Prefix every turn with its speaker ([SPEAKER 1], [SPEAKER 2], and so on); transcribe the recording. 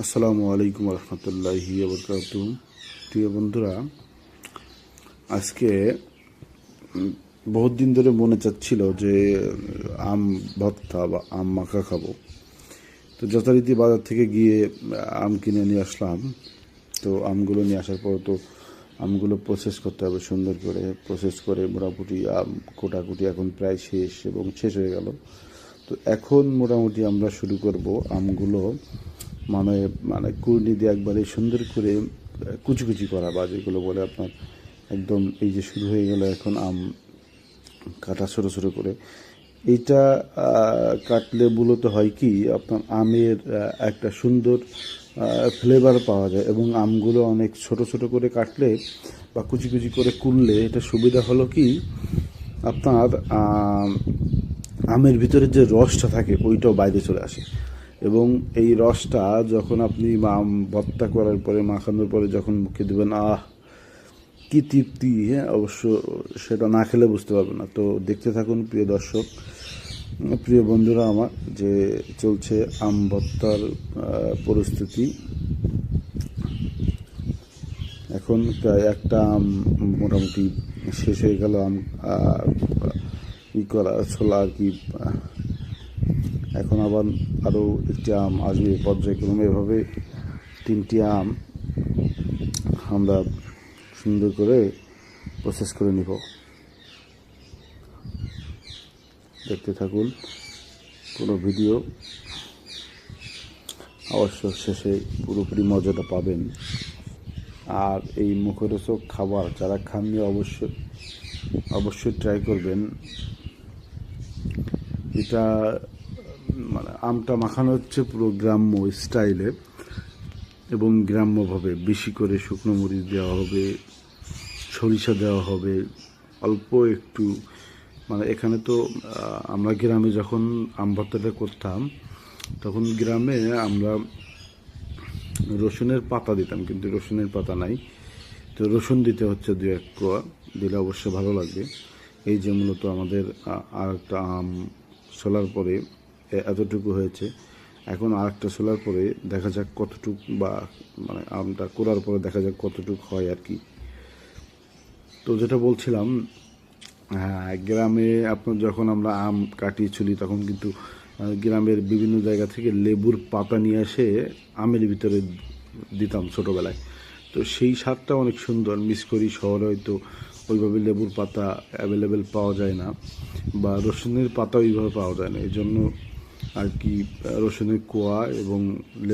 [SPEAKER 1] আসসালামু আলাইকুম রহমতুল্লাহি বরকাতু। প্রিয় বন্ধুরা, আজকে বহুত দিন ধরে মনে চাচ্ছিল যে আম ভর্তা বা আম মাখা খাবো। তো যথারীতি বাজার থেকে গিয়ে আম কিনে নিয়ে আসলাম। তো আমগুলো নিয়ে আসার পর তো আমগুলো প্রসেস করতে হবে, সুন্দর করে প্রসেস করে মোটামুটি আম কোটাকুটি এখন প্রায় শেষ এবং শেষ হয়ে গেল। তো এখন মোটামুটি আমরা শুরু করব আমগুলো মানে মানে কুর্নি দিয়ে একবারে সুন্দর করে কুচি কুচি করা, বা যেগুলো বলে আপনার একদম এই যে শুরু হয়ে গেল এখন আম কাটা ছোটো ছোটো করে। এইটা কাটলে মূলত হয় কি, আপনার আমের একটা সুন্দর ফ্লেভার পাওয়া যায়, এবং আমগুলো অনেক ছোট ছোট করে কাটলে বা কুচি কুচি করে কুললে এটা সুবিধা হলো কি, আপনার আমের ভিতরে যে রসটা থাকে ওইটাও বাইরে চলে আসে। এবং এই রসটা যখন আপনি আম ভর্তা করার পরে মাখানোর পরে যখন মুখে দেবেন, কি তৃপ্তি! হ্যাঁ, অবশ্য সেটা না খেলে বুঝতে পারবেন না। তো দেখতে থাকুন প্রিয় দর্শক, প্রিয় বন্ধুরা আমার, যে চলছে আম ভর্তার পরিস্থিতি। এখন প্রায় একটা আম মোটামুটি শেষ হয়ে গেল, আম ই করা ছোলা আর কি। এখন আবার আরও একটি আম আসবে পর্যায়ক্রমে, এভাবে 3টি আম আমরা সুন্দর করে প্রসেস করে নিব। দেখতে থাকুন পুরো ভিডিও, অবশ্য শেষে পুরোপুরি মজাটা পাবেন। আর এই মুখরোচক খাবার যারা খাননি অবশ্যই ট্রাই করবেন। এটা মানে আমটা মাখানো হচ্ছে পুরো গ্রাম্য স্টাইলে এবং গ্রাম্যভাবে। বেশি করে শুকনো মরিচ দেওয়া হবে, সরিষা দেওয়া হবে, অল্প একটু, মানে এখানে তো আমরা গ্রামে যখন আম ভর্তাটা করতাম তখন গ্রামে আমরা রসুনের পাতা দিতাম, কিন্তু রসুনের পাতা নাই। তো রসুন দিতে হচ্ছে 2-1 কোয়া, দিলে অবশ্য ভালো লাগবে। এই যে মূলত আমাদের আর একটা আম ছোলার পরে এতটুকু হয়েছে। এখন আর একটা ছোলার পরে দেখা যাক কতটুক, বা মানে আমটা করার পরে দেখা যাক কতটুক হয় আর কি। তো যেটা বলছিলাম, হ্যাঁ, গ্রামে আপনার যখন আমরা আম কাটি ছুলি তখন কিন্তু গ্রামের বিভিন্ন জায়গা থেকে লেবুর পাতা নিয়ে এসে আমের ভিতরে দিতাম ছোটোবেলায়। তো সেই স্বাদটা অনেক সুন্দর মিস করি। শহরে হয়তো ওইভাবে লেবুর পাতা অ্যাভেলেবেল পাওয়া যায় না, বা রসুনের পাতা ওইভাবে পাওয়া যায় না। এই জন্য আর কি রসুনের কোয়া এবং লেবু